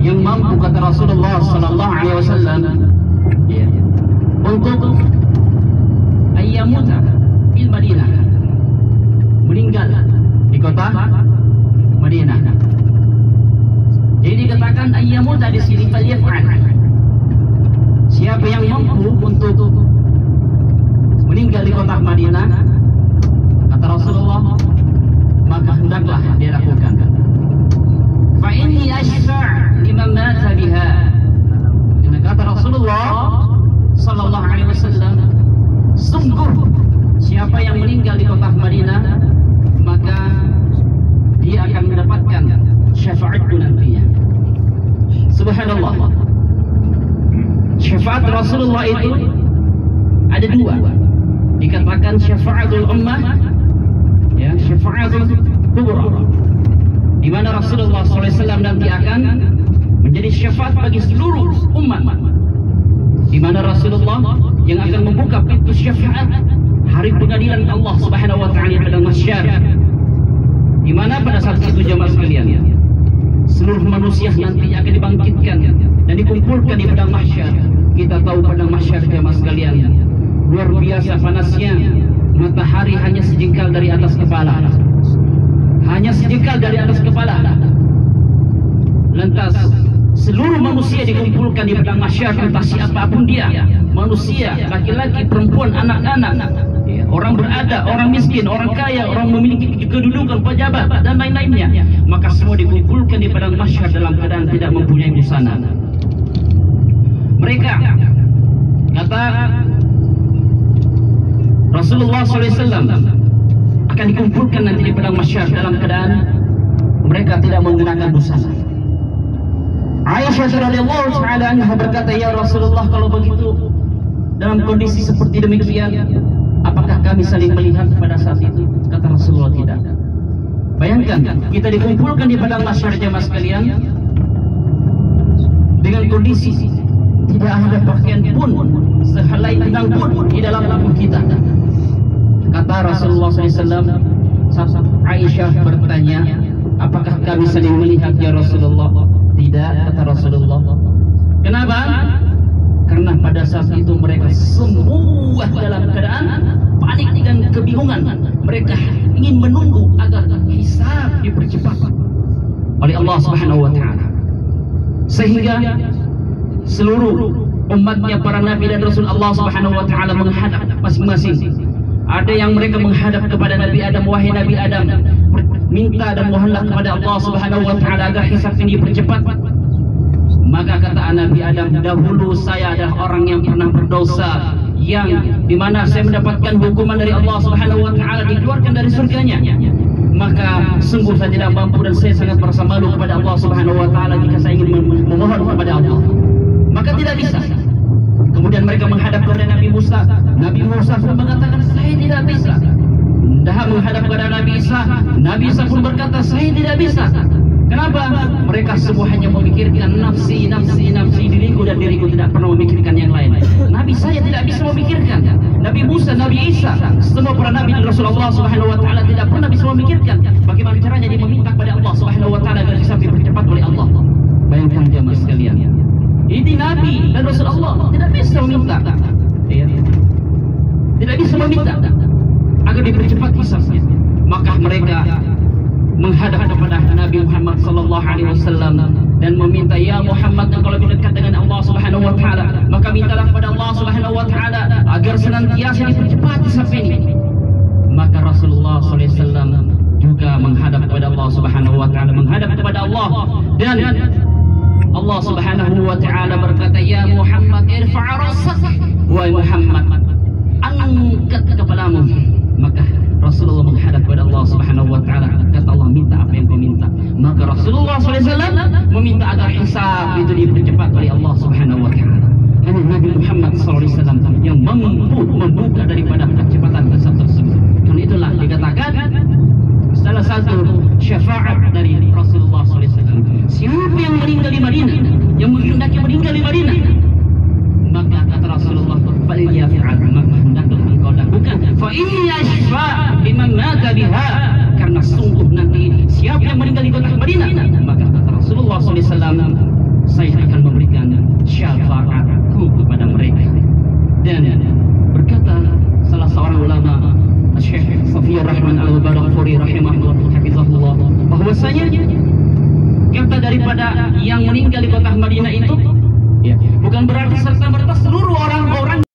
yang mampu, kata Rasulullah sallallahu alaihi wasallam, ya, untuk ayyamuta bil Madinah, meninggal di kota Madinah. Jadi dikatakan ayyamuta di sini falyaf'al. Siapa yang mampu untuk meninggal di kota Madinah, kata Rasulullah, maka hendaklah dia lakukan. Fa inni ashfa' liman mata biha. Karena kata Rasulullah sallallahu alaihi wasallam, sungguh siapa yang meninggal di kota Madinah, maka dia akan mendapatkan syafaatku nantinya. Subhanallah. Syafaat Rasulullah itu ada dua. Dikatakan syafaatul ummah, ya, syafaatul kubra, di mana Rasulullah SAW nanti akan menjadi syafaat bagi seluruh umat, di mana Rasulullah yang akan membuka pintu syafaat hari pengadilan Allah Subhanahu wa taala pada mahsyar, di mana pada saat itu jemaah sekalian, seluruh manusia nanti akan dibangkitkan dan dikumpulkan di padang mahsyar. Kita tahu padang mahsyar jemaah sekalian luar biasa panasnya, matahari hanya sejengkal dari atas kepala, hanya sejengkal dari atas kepala. Lantas seluruh manusia dikumpulkan di padang mahsyar, entah siapapun dia, manusia, laki-laki, perempuan, anak-anak, orang berada, orang miskin, orang kaya, orang memiliki kedudukan, pejabat dan lain-lainnya, maka semua dikumpulkan di padang mahsyar dalam keadaan tidak mempunyai busana. Mereka, kata Rasulullah SAW, akan dikumpulkan nanti di padang mahsyar dalam keadaan mereka tidak menggunakan busana. Aisyah radhiyallahu taala anha berkata, "Ya Rasulullah, kalau begitu dalam kondisi seperti demikian, apakah kami saling melihat pada saat itu?" Kata Rasulullah, "Tidak." Bayangkan kita dikumpulkan di padang mahsyar jemaah sekalian dengan kondisi tidak ada pakaian pun, sehelai benang pun di dalam tubuh kita. Kata Rasulullah SAW, Aisyah bertanya, "Apakah kami saling melihat ya Rasulullah?" "Tidak," kata Rasulullah. Kenapa? Karena pada saat itu mereka semua dalam keadaan panik dan kebingungan. Mereka ingin menunggu agar hisab dipercepat oleh Allah Subhanahu wa taala. Sehingga seluruh umatnya para nabi dan rasul Allah Subhanahu wa taala menghadap masing-masing. Ada yang mereka menghadap kepada Nabi Adam, "Wahai Nabi Adam, minta dan mohonlah kepada Allah Subhanahu wa taala agar hisab ini dipercepat." Maka kata Nabi Adam, "Dahulu saya adalah orang yang pernah berdosa, yang dimana saya mendapatkan hukuman dari Allah Subhanahu wa taala, dikeluarkan dari surganya. Maka sungguh saya tidak mampu dan saya sangat merasa malu kepada Allah Subhanahu wa taala jika saya ingin memohon kepada Allah. Maka tidak bisa." Kemudian mereka menghadap kepada Nabi Musa. Nabi Musa pun mengatakan, "Saya tidak bisa." Dah menghadap kepada Nabi Isa. Nabi Isa pun berkata, "Saya tidak bisa." Kenapa? Mereka semua hanya memikirkan nafsi, nafsi, nafsi, diriku dan diriku, tidak pernah memikirkan yang lain. Nabi saya tidak bisa memikirkan. Nabi Musa, Nabi Isa, semua para nabi dan Rasulullah Subhanahu wa taala tidak pernah bisa memikirkan bagaimana caranya dia meminta kepada Allah Subhanahu wa taala agar hisab dipercepat oleh Allah. Bayangkan jemaah sekalian, ini Nabi dan Rasulullah tidak bisa meminta, tidak bisa meminta agar dipercepat hisabnya. Maka mereka menghadap kepada Nabi Muhammad sallallahu alaihi wasallam dan meminta, "Ya Muhammad, engkau lebih dekat dengan Allah Subhanahu wa taala, maka mintalah kepada Allah Subhanahu wa taala agar senantiasa dipercepat hisab ini." Maka Rasulullah sallallahu alaihi wasallam juga menghadap kepada Allah Subhanahu wa taala, menghadap kepada Allah, dan Allah Subhanahu wa taala berkata, "Ya Muhammad, irfa' rasak." Wahai Muhammad, angkat kepalamu. Maka Rasulullah menghadap kepada Allah Subhanahu wa taala. Kata Allah, "Minta apa yang kau minta." Maka Rasulullah SAW meminta agar hisab itu dipercepat oleh Allah Subhanahu wa taala. Hanya Nabi Muhammad SAW yang mampu membuka daripada kecepatan hisab tersebut. Karena itulah dikatakan salah satu syafaat dari Rasulullah SAW. Siapa yang meninggal di Madinah, yang menghendaki meninggal di Madinah, maka kata Rasulullah, "Falyaf'al," maka hendaklah engkau lakukan. "Fa inni ashfa' liman mata biha," karena sungguh nanti siapa yang meninggal di kota Madinah, maka kata Rasulullah SAW, daripada yang meninggal di kota Madinah itu, ya, bukan berarti serta merta seluruh orang-orang